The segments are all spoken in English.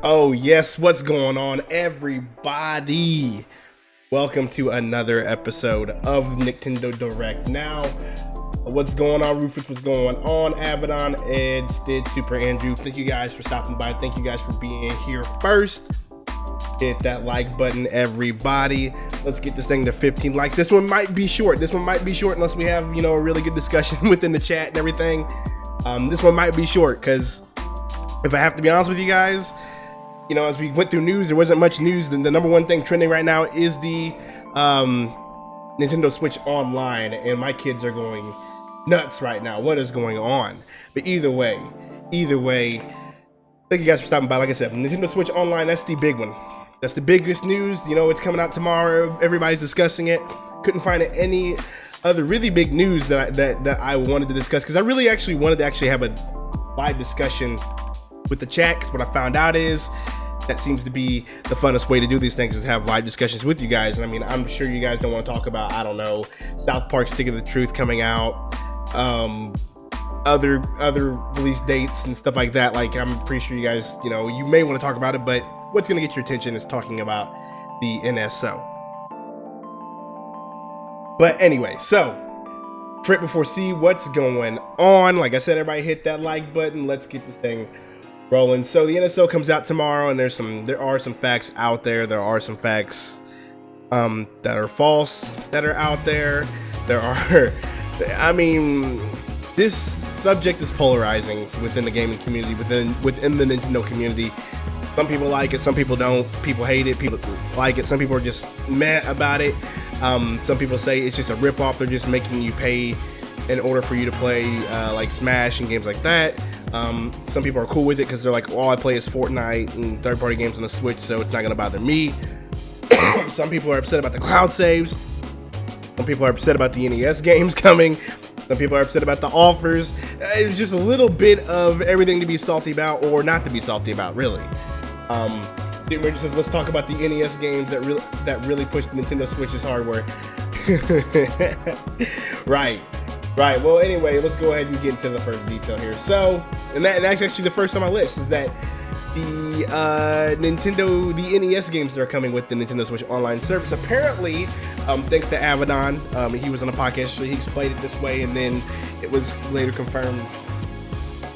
Oh yes, what's going on, everybody? Welcome to another episode of Nicktendo Direct. Now, what's going on, Rufus? What's going on, Abaddon, Ed, Stid, Super Andrew? Thank you guys for stopping by. Thank you guys for being here first. Hit that like button, everybody. Let's get this thing to 15 likes. This one might be short. Unless we have, a really good discussion within the chat and everything. This one might be short because if I have to be honest with you guys, as we went through news, there wasn't much news. The number one thing trending right now is the Nintendo Switch Online, and my kids are going nuts right now. What is going on? But either way, thank you guys for stopping by. Like I said, Nintendo Switch Online, that's the big one. That's the biggest news. It's coming out tomorrow. Everybody's discussing it. Couldn't find any other really big news that I wanted to discuss, because I really actually wanted to have a live discussion with the chat, because what I found out is that seems to be the funnest way to do these things, is have live discussions with you guys. And I mean, I'm sure you guys don't want to talk about, I don't know, South Park Stick of the Truth coming out, other release dates and stuff like that. Like, I'm pretty sure you guys, you may want to talk about it, but what's going to get your attention is talking about the NSO. But anyway, so Trip before C, what's going on? Like I said, everybody hit that like button. Let's get this thing rolling. So the NSO comes out tomorrow, and there are some facts out there. There are some facts that are false that are out there. This subject is polarizing within the gaming community, within the Nintendo community. Some people like it, some people don't. People hate it, people like it. Some people are just mad about it. Some people say it's just a ripoff. They're just making you pay in order for you to play like Smash and games like that. Some people are cool with it because they're like, all I play is Fortnite and third-party games on the Switch, so it's not gonna bother me. Some people are upset about the cloud saves. Some people are upset about the NES games coming. Some people are upset about the offers. It's just a little bit of everything to be salty about or not to be salty about, really. Steve Ranger says, let's talk about the NES games that really pushed Nintendo Switch's hardware. Right. Well, anyway, let's go ahead and get into the first detail here. So, and that's actually the first on my list, is that the the NES games that are coming with the Nintendo Switch Online service. Apparently, thanks to Abaddon, he was on a podcast, so he explained it this way, and then it was later confirmed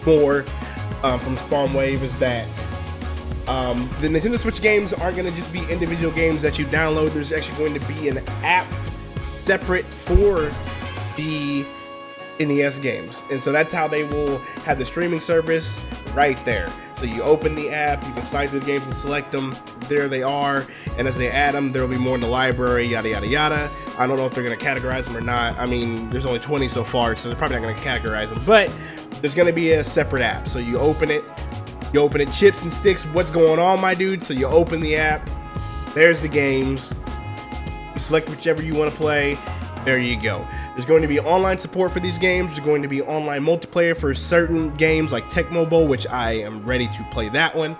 more from Spawn Wave, is that the Nintendo Switch games aren't going to just be individual games that you download. There's actually going to be an app separate for the NES games, and so that's how they will have the streaming service right there. So you open the app, you can slide through the games and select them. There they are, and as they add them, there will be more in the library, yada yada yada. I don't know if they're going to categorize them or not. I mean, there's only 20 so far, so they're probably not going to categorize them, but there's going to be a separate app. So you open it, chips and sticks, what's going on, my dude? So you open the app, there's the games, you select whichever you want to play, there you go. There's going to be online support for these games. There's going to be online multiplayer for certain games like Tecmo Bowl, which I am ready to play that one.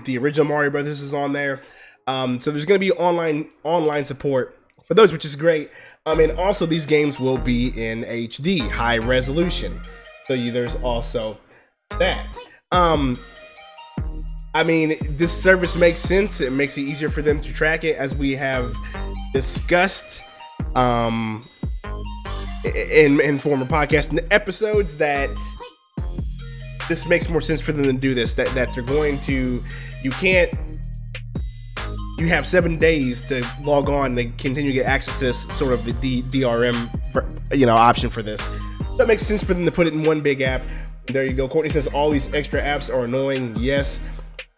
The original Mario Brothers is on there. So there's going to be online support for those, which is great. And also these games will be in HD, high resolution. So there's also that. This service makes sense. It makes it easier for them to track it, as we have discussed in former podcast episodes, that this makes more sense for them to do this, that they're going to, you have 7 days to log on to continue to get access to this sort of the DRM option for this. So it makes sense for them to put it in one big app. There you go. Courtney says all these extra apps are annoying. Yes.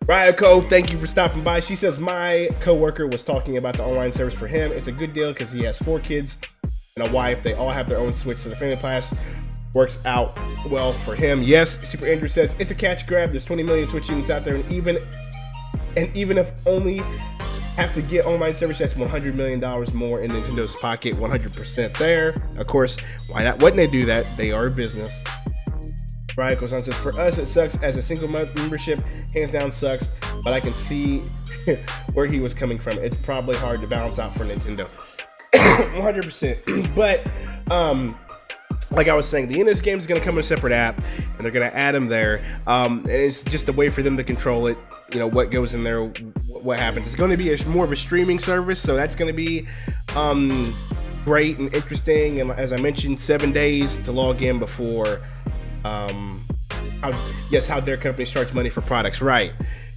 Raya Cove, thank you for stopping by. She says my coworker was talking about the online service for him. It's a good deal because he has 4 kids and a wife. They all have their own Switch, so the family pass works out well for him. Yes. Super Andrew says it's a catch grab. There's 20 million Switch units out there, and even if only have to get online service, that's $100 million more in Nintendo's pocket. 100% there. Of course, why not? Wouldn't they do that? They are a business. Brian goes on, says, for us, it sucks as a single month membership. Hands down sucks, but I can see where he was coming from. It's probably hard to balance out for Nintendo. 100%. But like I was saying, the NES game is going to come in a separate app, and they're going to add them there. And it's just a way for them to control it you know, what goes in there, what happens. It's going to be more of a streaming service, so that's going to be great and interesting. And as I mentioned, 7 days to log in before how their company charge money for products, right?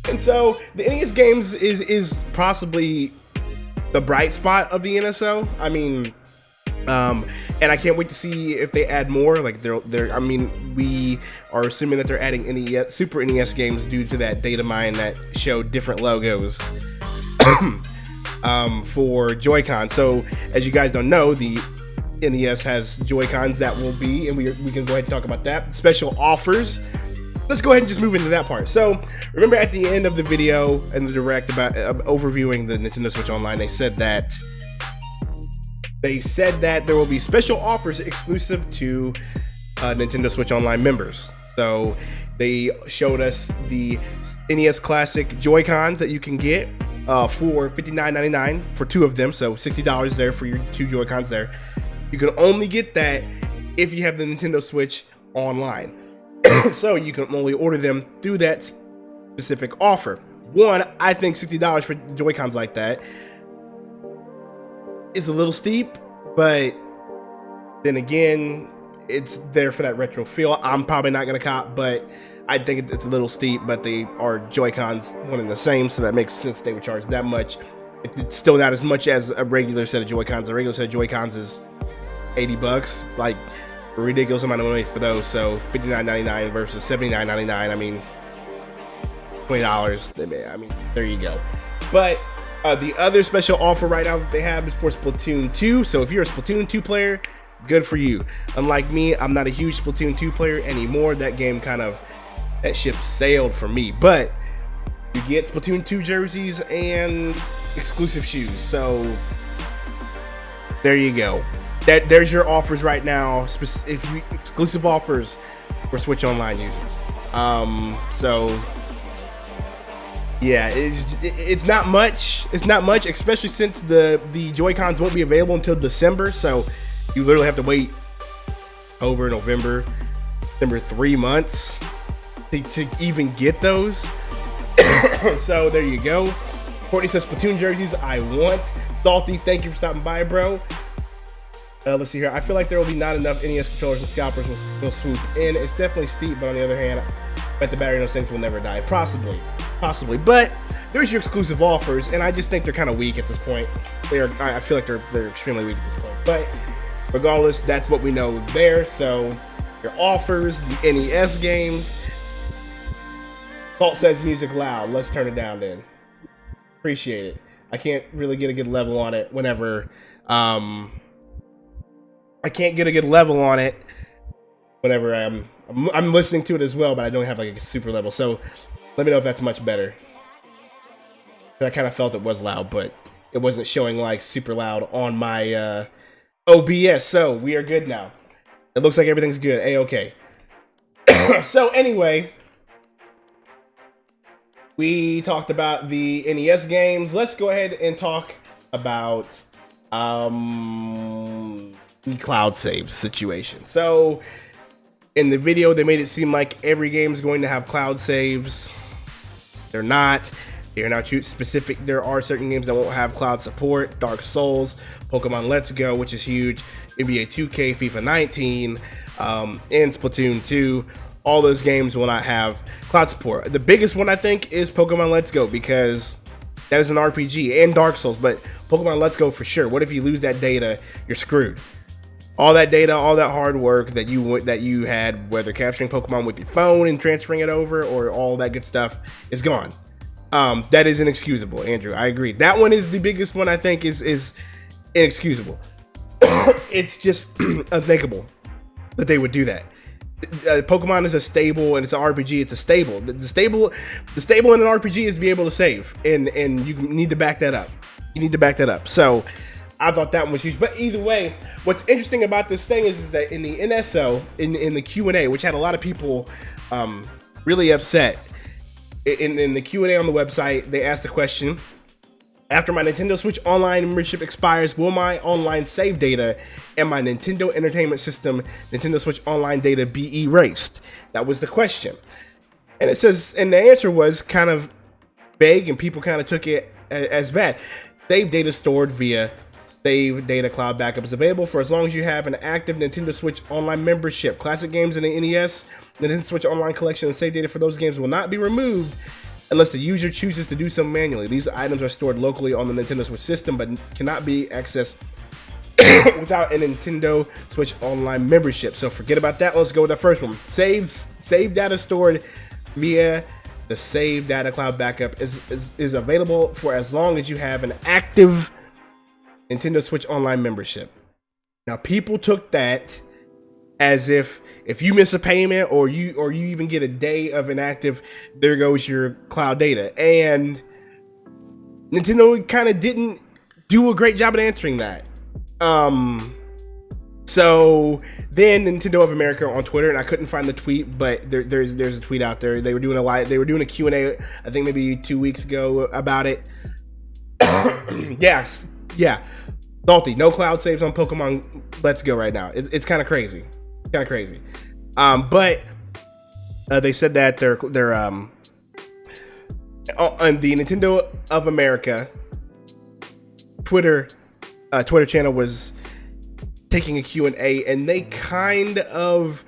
And so the NES games is possibly the bright spot of the NSO. I mean, and I can't wait to see if they add more. Like I mean, we are assuming that they're adding NES, Super NES games due to that data mine that showed different logos for Joy-Con. So as you guys don't know, the NES has Joy-Cons that will be, and we can go ahead and talk about that. Special offers. Let's go ahead and just move into that part. So remember at the end of the video and the direct about overviewing the Nintendo Switch Online, they said that there will be special offers exclusive to Nintendo Switch Online members. So they showed us the NES Classic Joy-Cons that you can get for $59.99 for 2 of them. So $60 there for your 2 Joy-Cons there. You can only get that if you have the Nintendo Switch Online. So you can only order them through that specific offer. One, I think $60 for Joy-Cons like that is a little steep, but then again, it's there for that retro feel. I'm probably not gonna cop, but I think it's a little steep, but they are Joy-Cons, one and the same, so that makes sense they would charge that much. It's still not as much as a regular set of Joy-Cons. A regular set of Joy-Cons is $80, like a ridiculous amount of money for those. So $59.99 versus $79.99. I mean, $20. I mean, there you go. But the other special offer right now that they have is for Splatoon 2. So if you're a Splatoon 2 player, good for you. Unlike me, I'm not a huge Splatoon 2 player anymore. That game that ship sailed for me. But you get Splatoon 2 jerseys and exclusive shoes. So there you go. There's your offers right now. Exclusive offers for Switch Online users. So yeah, it's not much. It's not much, especially since the Joy-Cons won't be available until December. So you literally have to wait October, November, December, 3 months to even get those. So there you go. Courtney says Splatoon jerseys I want. Salty, thank you for stopping by, bro. Let's see here. I feel like there will be not enough NES controllers and scalpers will swoop in. It's definitely steep, but on the other hand, I bet the battery in those things will never die. Possibly. But there's your exclusive offers, and I just think they're kind of weak at this point. I feel like they're extremely weak at this point. But regardless, that's what we know there. So your offers, the NES games. Salt says music loud. Let's turn it down then. Appreciate it. I can't really get a good level on it whenever I'm listening to it as well, but I don't have like a super level. So let me know if that's much better. I kind of felt it was loud, but it wasn't showing like super loud on my OBS. So we are good now. It looks like everything's good. A-okay. So anyway, we talked about the NES games. Let's go ahead and talk about the cloud save situation. So in the video, they made it seem like every game is going to have cloud saves. They're not too specific. There are certain games that won't have cloud support. Dark Souls, Pokemon Let's Go, which is huge, NBA 2K, FIFA 19, and Splatoon 2. All those games will not have cloud support. The biggest one, I think, is Pokemon Let's Go, because that is an RPG, and Dark Souls, but Pokemon Let's Go for sure. What if you lose that data? You're screwed. All that data, all that hard work that you had, whether capturing Pokemon with your phone and transferring it over, or all that good stuff, is gone. That is inexcusable, Andrew. I agree. That one is the biggest one. I think is inexcusable. It's just unthinkable that they would do that. Pokemon is a stable, and it's an RPG. It's a stable. The stable in an RPG is to be able to save, and you need to back that up. You need to back that up. So I thought that one was huge. But either way, what's interesting about this thing is that in the NSO, in the Q&A, which had a lot of people really upset, in the Q&A on the website, they asked the question: after my Nintendo Switch Online membership expires, will my online save data and my Nintendo Entertainment System Nintendo Switch Online data be erased? That was the question. And it says, and the answer was kind of vague and people kind of took it as bad. Save data stored via Save Data Cloud Backup is available for as long as you have an active Nintendo Switch Online membership. Classic games in the NES, Nintendo Switch Online collection, and save data for those games will not be removed unless the user chooses to do so manually. These items are stored locally on the Nintendo Switch system, but cannot be accessed without a Nintendo Switch Online membership. So forget about that. Let's go with the first one. Save data stored via the Save Data Cloud Backup is available for as long as you have an active Nintendo Switch Online membership. Now, people took that as if you miss a payment or you even get a day of inactive, there goes your cloud data. And Nintendo kind of didn't do a great job at answering that. So then Nintendo of America on Twitter, and I couldn't find the tweet, but there's a tweet out there. They were doing a Q&A, I think maybe 2 weeks ago about it. Yeah. Salty, no cloud saves on Pokemon Let's Go right now. It's kind of crazy. But they said that they're on the Nintendo of America Twitter channel was taking a Q&A, and they kind of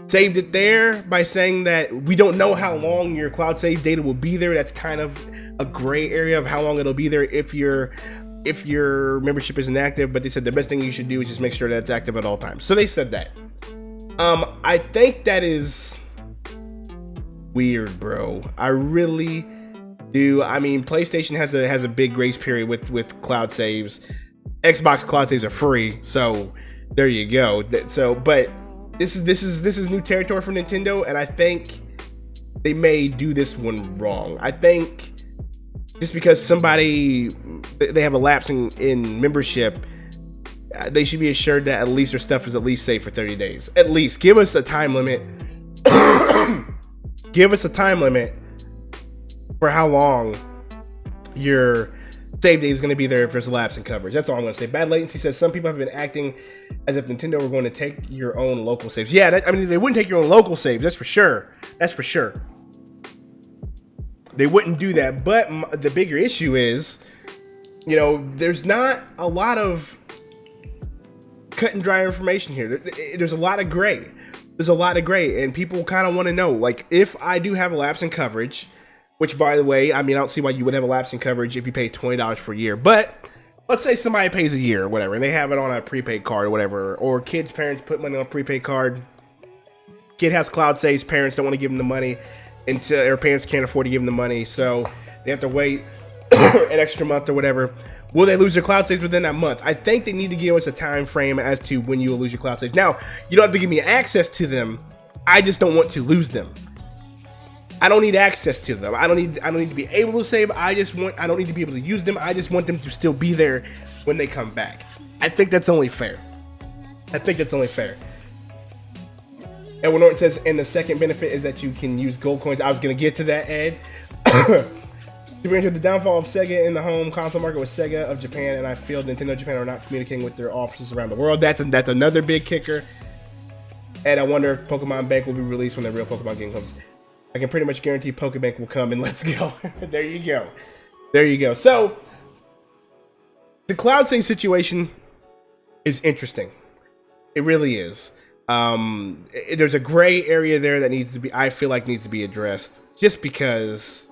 saved it there by saying that we don't know how long your cloud save data will be there. That's kind of a gray area of how long it'll be there if your membership isn't active. But they said the best thing you should do is just make sure that it's active at all times. So they said that. I think that is weird, bro. I really do. I mean, PlayStation has a big grace period with cloud saves. Xbox cloud saves are free, so there you go. So, but this is new territory for Nintendo, and I think they may do this one wrong. I think just because they have a lapse in membership, they should be assured that at least their stuff is at least safe for 30 days. At least give us a time limit. Give us a time limit for how long your save date is going to be there if there's a lapse in coverage. That's all I'm going to say. Bad Latency says some people have been acting as if Nintendo were going to take your own local saves. Yeah, I mean, they wouldn't take your own local saves. That's for sure. They wouldn't do that. But the bigger issue is, there's not a lot of cut and dry information here. There's a lot of gray. And people kind of want to know, like, if I do have a lapse in coverage, which, by the way, I mean, I don't see why you would have a lapse in coverage if you pay $20 for a year. But let's say somebody pays a year or whatever, and they have it on a prepaid card or whatever, or kids' parents put money on a prepaid card. Kid has cloud saves, parents don't want to give them the money until their parents can't afford to give them the money, so they have to wait an extra month or whatever. Will they lose their cloud saves within that month? I think they need to give us a time frame as to when you will lose your cloud saves. Now, you don't have to give me access to them. I just don't want to lose them. I don't need access to them. I don't need to be able to save. I don't need to be able to use them. I just want them to still be there when they come back. I think that's only fair. Edward Norton says, and the second benefit is that you can use gold coins. I was going to get to that, Ed. To bring to the downfall of Sega in the home console market was Sega of Japan, and I feel Nintendo Japan are not communicating with their offices around the world. That's another big kicker. And I wonder if Pokemon Bank will be released when the real Pokemon game comes. I can pretty much guarantee Pokebank will come, and let's go. There you go. So the cloud save situation is interesting. It really is. There's a gray area there that I feel like needs to be addressed, just because,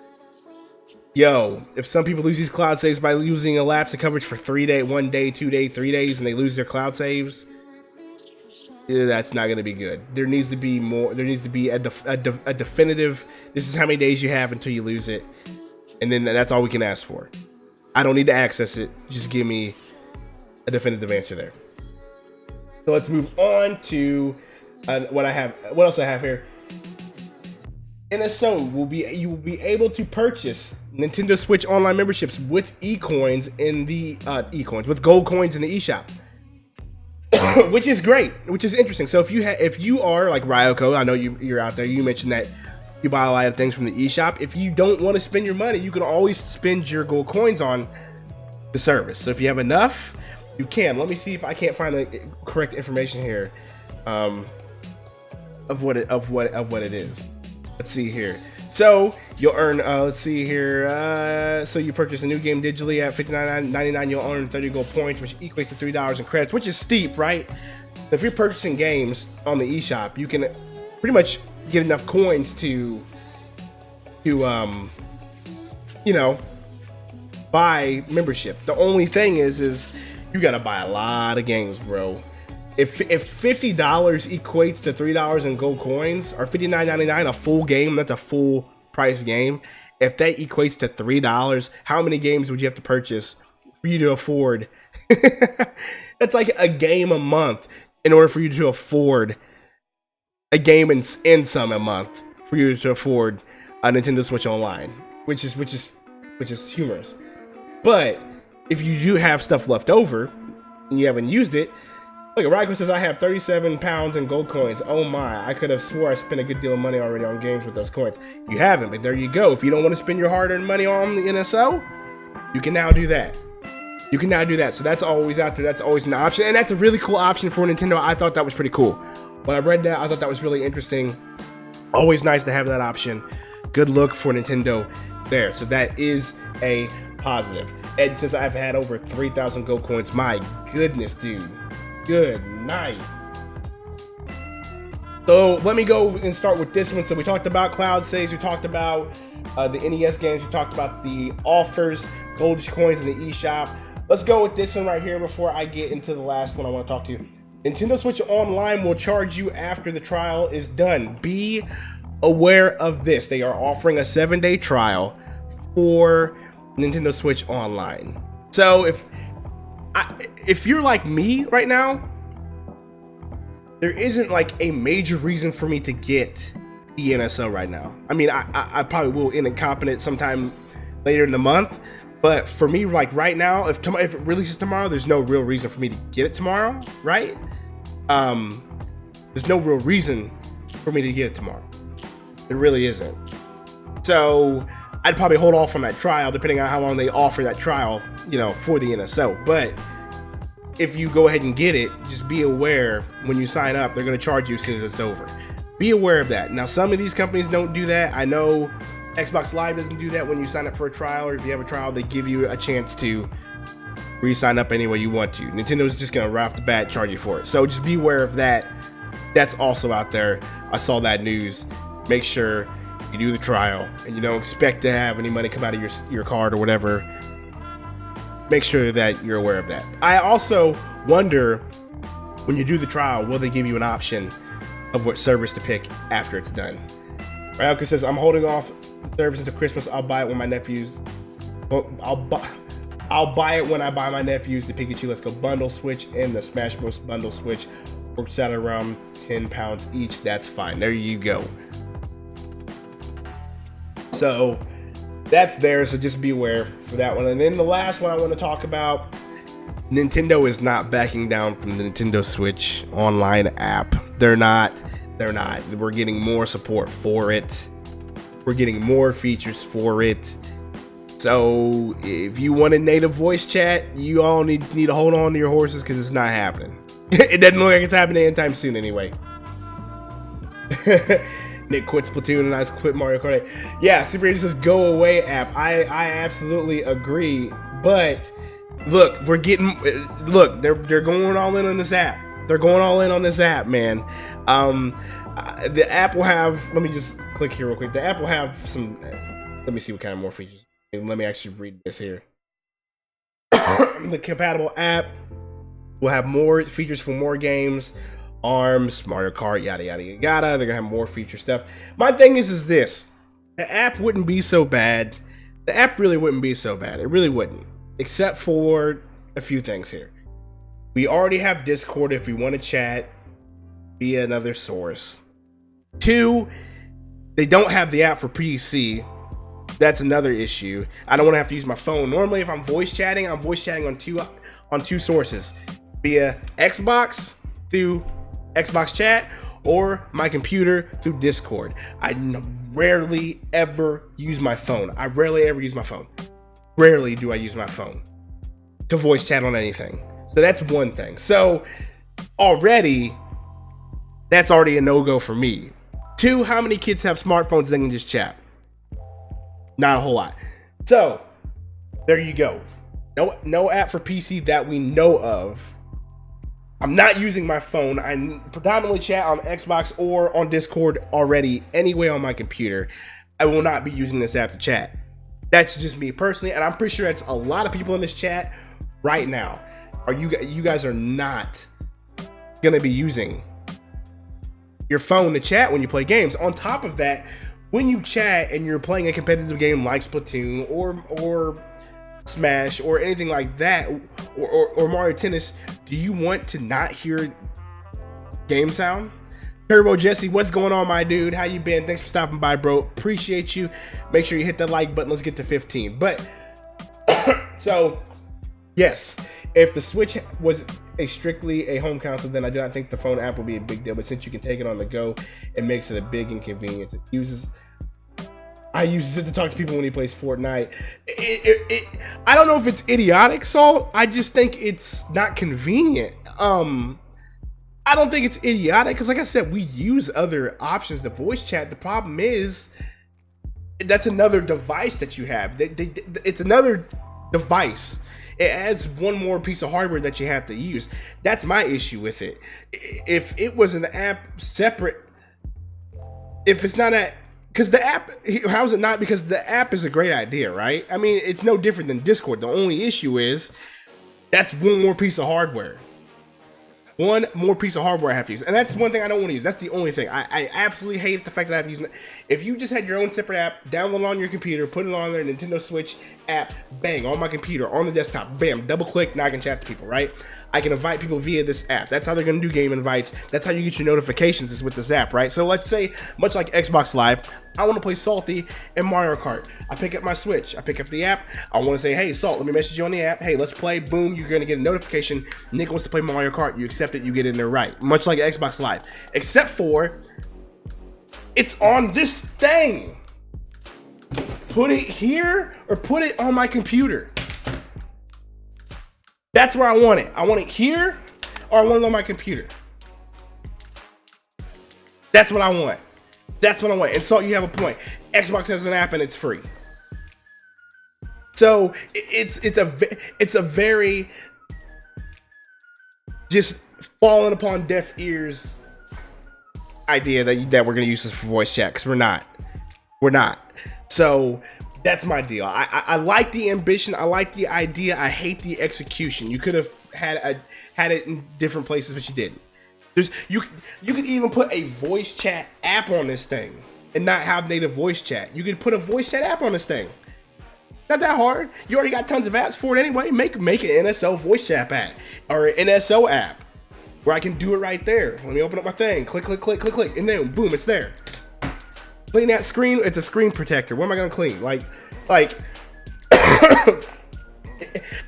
if some people lose these cloud saves by using a lapse of coverage for 3 days, 1 day, 2 days, 3 days, and they lose their cloud saves, that's not going to be good. There needs to be more. There needs to be a definitive, this is how many days you have until you lose it, and then that's all we can ask for. I don't need to access it. Just give me a definitive answer there. So let's move on to what else I have here. NSO you will be able to purchase Nintendo Switch Online memberships with eCoins in the with gold coins in the eShop. Which is great, which is interesting. So if you are like Ryoko, I know you're out there, you mentioned that you buy a lot of things from the eShop. If you don't want to spend your money, you can always spend your gold coins on the service. So if you have enough, you can. Let me see if I can't find the correct information here of what it is. Let's see here. So you'll earn, let's see here. So you purchase a new game digitally at $59.99. You'll earn 30 gold points, which equates to $3 in credits, which is steep, right? So if you're purchasing games on the eShop, you can pretty much get enough coins to you know, buy membership. The only thing is you gotta buy a lot of games, bro. If $50 equates to $3 in gold coins, or $59.99 a full game, that's a full price game. If that equates to $3, how many games would you have to purchase for you to afford? That's like a game a month in order for you to afford a game in some a month for you to afford a Nintendo Switch Online, which is humorous. But if you do have stuff left over and you haven't used it, look, Raiko says I have 37 pounds in gold coins. Oh my, I could have swore I spent a good deal of money already on games with those coins. You haven't, but there you go. If you don't want to spend your hard-earned money on the NSO, you can now do that. You can now do that. So that's always out there. That's always an option. And that's a really cool option for Nintendo. I thought that was pretty cool. When I read that, I thought that was really interesting. Always nice to have that option. Good look for Nintendo there. So that is a positive. And since I've had over 3,000 gold coins, my goodness, dude. Good night. So let me go and start with this one. So we talked about cloud saves, we talked about the NES games, we talked about the offers, gold coins in the eShop. Let's go with this one right here before I get into the last one I want to talk to you. Nintendo Switch Online will charge you after the trial is done. Be aware of this. They are offering a 7-day trial for Nintendo Switch Online. So if you're like me right now, there isn't like a major reason for me to get the NSO right now. I mean, I probably will in incompetent sometime later in the month, but for me, like right now, if it releases tomorrow, there's no real reason for me to get it tomorrow, right? There's no real reason for me to get it tomorrow. It really isn't. So I'd probably hold off on that trial, depending on how long they offer that trial, you know, for the NSO. But if you go ahead and get it, just be aware when you sign up, they're going to charge you as soon as it's over. Be aware of that. Now, some of these companies don't do that. I know Xbox Live doesn't do that when you sign up for a trial, or if you have a trial, they give you a chance to re-sign up any way you want to. Nintendo's just going to right off the bat charge you for it. So just be aware of that. That's also out there. I saw that news. Make sure you do the trial and you don't expect to have any money come out of your card or whatever. Make sure that you're aware of that. I also wonder, when you do the trial, will they give you an option of what service to pick after it's done? Ryuka says, I'm holding off service until Christmas. I'll buy it when my nephews. I'll buy it when I buy my nephews the Pikachu Let's Go bundle Switch and the Smash Bros bundle Switch. Works out around 10 pounds each. That's fine. There you go. So that's there, so just be aware for that one. And then the last one I want to talk about, Nintendo is not backing down from the Nintendo Switch Online app. They're not. We're getting more support for it. We're getting more features for it. So if you want a native voice chat, you all need to hold on to your horses, because it's not happening. It doesn't look like it's happening anytime soon anyway. Nick quit Splatoon and I quit Mario Kart 8. Yeah, Super 8 says go away app. I absolutely agree. But look, they're going all in on this app. They're going all in on this app, man. The app will have, let me just click here real quick. The app will have some, let me see what kind of more features. Let me actually read this here. The compatible app will have more features for more games. ARMS, Mario Kart, yada yada yada. They're gonna have more feature stuff. My thing is this: the app wouldn't be so bad. The app really wouldn't be so bad. It really wouldn't, except for a few things here. We already have Discord if we want to chat via another source. 2, they don't have the app for PC. That's another issue. I don't want to have to use my phone. Normally, if I'm voice chatting on two sources, via Xbox through Xbox chat, or my computer through Discord. I rarely ever use my phone. Rarely do I use my phone to voice chat on anything. So that's one thing. So that's already a no-go for me. 2, how many kids have smartphones that can just chat? Not a whole lot. So there you go. No app for PC that we know of. I'm not using my phone. I predominantly chat on Xbox or on Discord already anyway on my computer. I will not be using this app to chat. That's just me personally, and I'm pretty sure that's a lot of people in this chat right now. You guys are not gonna be using your phone to chat when you play games. On top of that, when you chat and you're playing a competitive game like Splatoon or Smash or anything like that, or Mario Tennis, do you want to not hear game sound? Turbo Jesse, what's going on, my dude? How you been? Thanks for stopping by, bro. Appreciate you. Make sure you hit that like button. Let's get to 15. But so yes, if the Switch was strictly a home console, then I do not think the phone app will be a big deal. But since you can take it on the go, it makes it a big inconvenience. I use it to talk to people when he plays Fortnite. I don't know if it's idiotic, Salt. I just think it's not convenient. I don't think it's idiotic because, like I said, we use other options to voice chat. The problem is that's another device that you have. It's another device. It adds one more piece of hardware that you have to use. That's my issue with it. If it was an app separate, if it's not a, because the app, how is it not? Because the app is a great idea, right? I mean, it's no different than Discord. The only issue is that's one more piece of hardware. One more piece of hardware I have to use. And that's one thing I don't want to use. That's the only thing. I absolutely hate the fact that I have to use it. If you just had your own separate app, download it on your computer, put it on their Nintendo Switch app, bang, on my computer, on the desktop, bam, double click, now I can chat to people, right? I can invite people via this app. That's how they're going to do game invites. That's how you get your notifications is with this app, right? So let's say, much like Xbox Live, I want to play Salty and Mario Kart. I pick up my Switch. I pick up the app. I want to say, hey, Salt, let me message you on the app. Hey, let's play. Boom, you're going to get a notification. Nick wants to play Mario Kart. You accept it. You get in there right. Much like Xbox Live. Except for, it's on this thing. Put it here or put it on my computer. That's where I want it. I want it here or I want it on my computer. That's what I want. That's what I want. And so you have a point. Xbox has an app and it's free. So it's a very just falling upon deaf ears idea that we're gonna use this for voice chat, because we're not. So that's my deal. I like the ambition. I like the idea. I hate the execution. You could have had it in different places, but you didn't. You could even put a voice chat app on this thing and not have native voice chat. You could put a voice chat app on this thing. Not that hard. You already got tons of apps for it anyway. Make an NSO voice chat app or an NSO app where I can do it right there. Let me open up my thing. Click, click, click, click, click, and then boom, it's there. Clean that screen. It's a screen protector. What am I gonna clean? Like,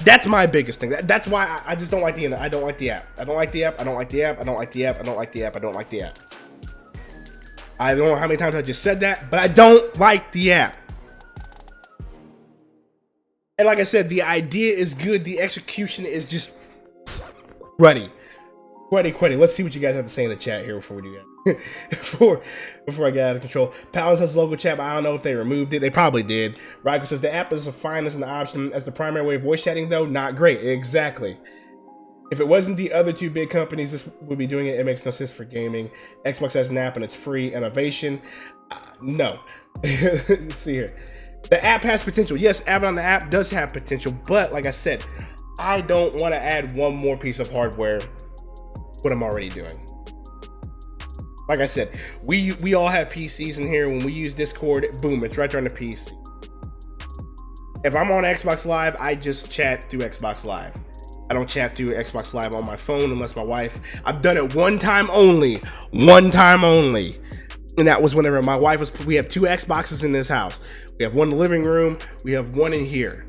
that's my biggest thing. That's why I just don't like the. I don't like the app. I don't like the app. I don't like the app. I don't like the app. I don't like the app. I don't like the app. I don't know how many times I just said that, but I don't like the app. And like I said, the idea is good. The execution is just cruddy. Let's see what you guys have to say in the chat here before we do that. before I get out of control. Paladin says local chat, but I don't know if they removed it. They probably did. Ryko says the app is fine as an option. As the primary way of voice chatting, though, not great. Exactly. If it wasn't the other two big companies, this would be doing it. It makes no sense for gaming. Xbox has an app and it's free. Innovation. No. Let's see here. The app has potential. Yes, app on the app does have potential, but like I said, I don't want to add one more piece of hardware what I'm already doing. Like I said, we all have PCs in here. When we use Discord, boom, it's right there on the PC. If I'm on Xbox Live, I just chat through Xbox Live. I don't chat through Xbox Live on my phone unless my wife. I've done it one time only. And that was whenever my wife was. We have two Xboxes in this house. We have one in the living room. We have one in here.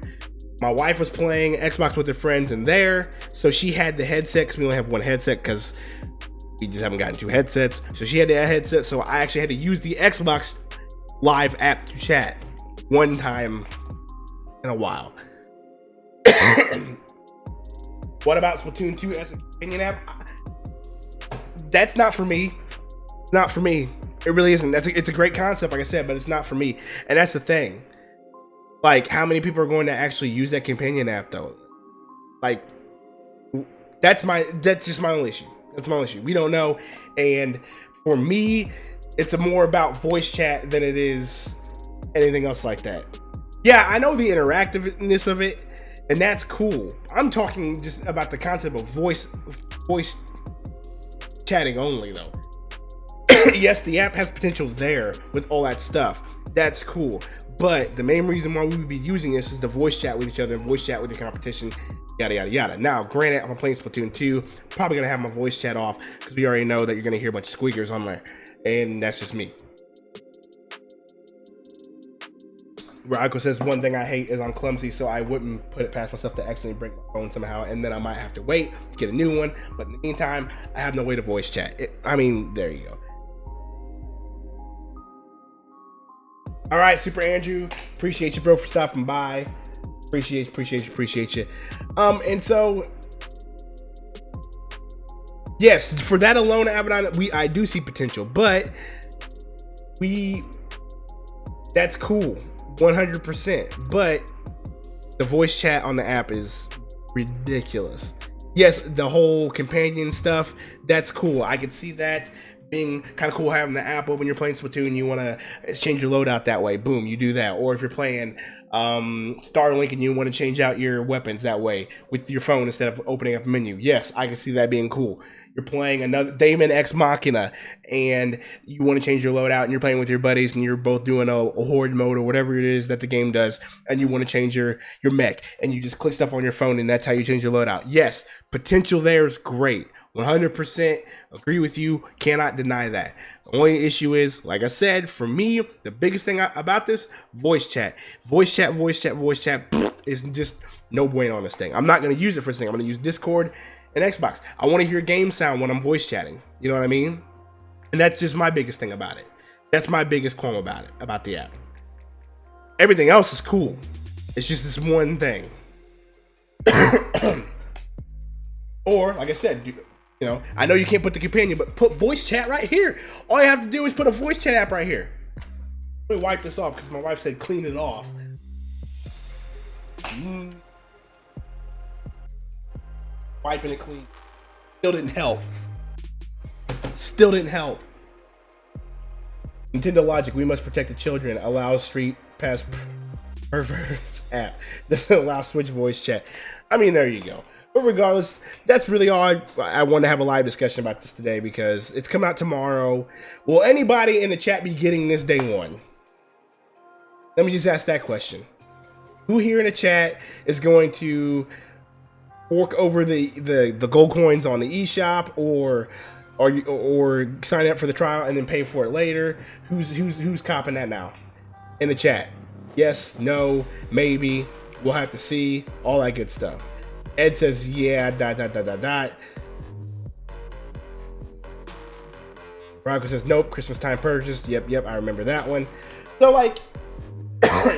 My wife was playing Xbox with her friends in there, so she had the headset, because we only have one headset because we just haven't gotten two headsets. So she had that headset, so I actually had to use the Xbox Live app to chat one time in a while. What about Splatoon 2 as a companion app? That's not for me. Not for me. It really isn't. It's a great concept, like I said, but it's not for me. And that's the thing. Like, how many people are going to actually use that companion app though? Like, that's just my only issue. That's my only issue. We don't know. And for me, it's more about voice chat than it is anything else like that. Yeah, I know the interactiveness of it, and that's cool. I'm talking just about the concept of voice chatting only though. Yes, the app has potential there with all that stuff. That's cool. But the main reason why we would be using this is to voice chat with each other and voice chat with the competition, yada, yada, yada. Now, granted, I'm playing Splatoon 2. Probably going to have my voice chat off because we already know that you're going to hear a bunch of squeakers on there. And that's just me. Rocco says, one thing I hate is I'm clumsy, so I wouldn't put it past myself to accidentally break my phone somehow, and then I might have to wait to get a new one. But in the meantime, I have no way to voice chat. I mean, there you go. All right, Super Andrew, appreciate you, bro, for stopping by. Appreciate you. And so, yes, for that alone, Abaddon, I do see potential, but that's cool, 100%. But the voice chat on the app is ridiculous. Yes, the whole companion stuff, that's cool. I could see that being kind of cool, having the app open. You're playing Splatoon, you want to change your loadout that way, boom, you do that. Or if you're playing Starlink and you want to change out your weapons that way with your phone instead of opening up a menu, yes, I can see that being cool. You're playing another Daemon X Machina and you want to change your loadout and you're playing with your buddies and you're both doing a horde mode or whatever it is that the game does, and you want to change your mech and you just click stuff on your phone and that's how you change your loadout. Yes, potential there is great. 100% agree with you. Cannot deny that. The only issue is, like I said, for me, the biggest thing about this, voice chat. Voice chat is just no bueno on this thing. I'm not going to use it for this thing. I'm going to use Discord and Xbox. I want to hear game sound when I'm voice chatting. You know what I mean? And that's just my biggest thing about it. That's my biggest qualm about the app. Everything else is cool. It's just this one thing. Or, like I said, you know, I know you can't put the companion, but put voice chat right here. All you have to do is put a voice chat app right here. Let me wipe this off because my wife said clean it off. Wiping it clean. Still didn't help. Nintendo logic, we must protect the children. Allow Street Pass perverse app. Doesn't allow Switch voice chat. I mean, there you go. But regardless, that's really all I want to have a live discussion about this today because it's coming out tomorrow. Will anybody in the chat be getting this day one? Let me just ask that question. Who here in the chat is going to fork over the gold coins on the eShop or sign up for the trial and then pay for it later? Who's copping that now? In the chat. Yes, no, maybe. We'll have to see. All that good stuff. Ed says, yeah, ... Bronco says, nope, Christmas time purchase. Yep, I remember that one. So, like,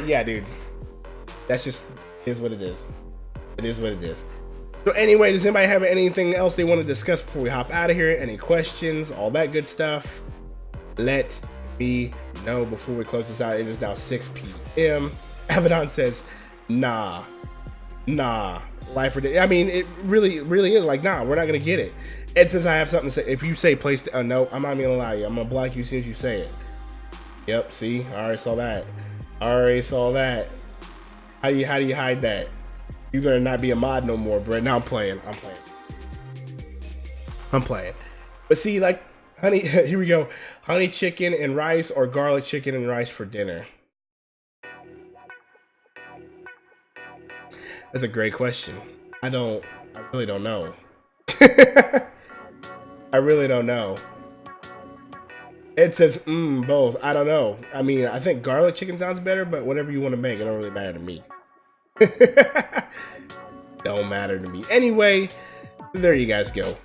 yeah, dude. That's just, is what it is. It is what it is. So anyway, does anybody have anything else they want to discuss before we hop out of here? Any questions? All that good stuff? Let me know before we close this out. It is now 6 p.m. Abaddon says, nah. Life or death. I mean, it really is like, nah, we're not gonna get it. Ed says I have something to say. If you say place, no, I'm not even gonna allow you. I'm gonna block you as soon as you say it. Yep, see, I already saw that. How do you hide that? You're gonna not be a mod no more, bro. Now I'm playing. But see, like, honey, here we go. Honey chicken and rice or garlic chicken and rice for dinner? That's a great question. I really don't know. I really don't know. It says, both. I don't know. I mean, I think garlic chicken sounds better, but whatever you want to make, it don't really matter to me. Don't matter to me. Anyway, there you guys go.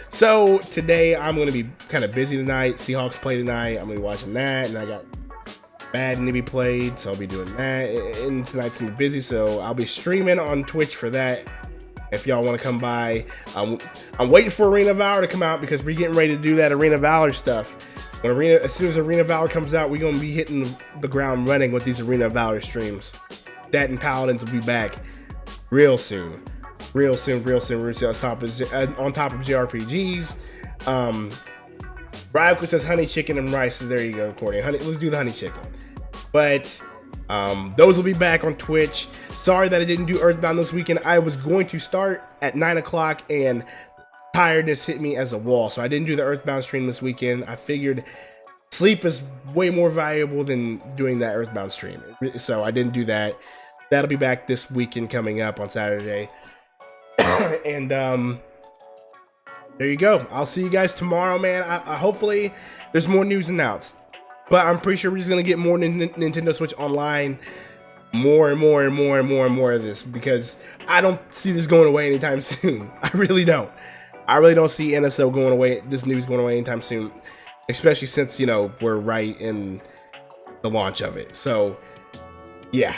So today I'm going to be kind of busy tonight. Seahawks play tonight. I'm going to be watching that, and I got Madden to be played, so I'll be doing that. And tonight's gonna be busy, so I'll be streaming on Twitch for that. If y'all want to come by, I'm waiting for Arena of Valor to come out because we're getting ready to do that Arena of Valor stuff. As soon as Arena of Valor comes out, we're gonna be hitting the ground running with these Arena of Valor streams. That and Paladins will be back real soon. Real soon on top of JRPGs. Ryoko says honey chicken and rice, so there you go, Courtney. Let's do the honey chicken. But those will be back on Twitch. Sorry that I didn't do Earthbound this weekend. I was going to start at 9 o'clock and tiredness hit me as a wall, so I didn't do the Earthbound stream this weekend. I figured sleep is way more valuable than doing that Earthbound stream, so I didn't do that. That'll be back this weekend coming up on Saturday. And there you go. I'll see you guys tomorrow, man. I hopefully there's more news announced, but I'm pretty sure we're just gonna get more Nintendo Switch Online, more and more of this, because I don't see this going away anytime soon. I really don't see NSO going away, this news going away anytime soon, especially since, you know, we're right in the launch of it. So yeah.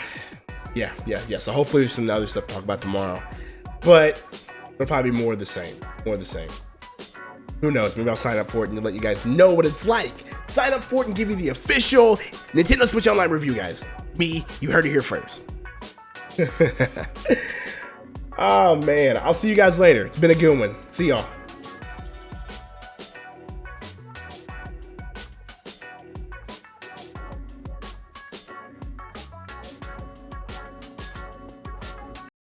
So hopefully there's some other stuff to talk about tomorrow, but it'll probably be more of the same. Who knows? Maybe I'll sign up for it and let you guys know what it's like. Sign up for it and give you the official Nintendo Switch Online review, guys. You heard it here first. Oh man, I'll see you guys later. It's been a good one. See y'all.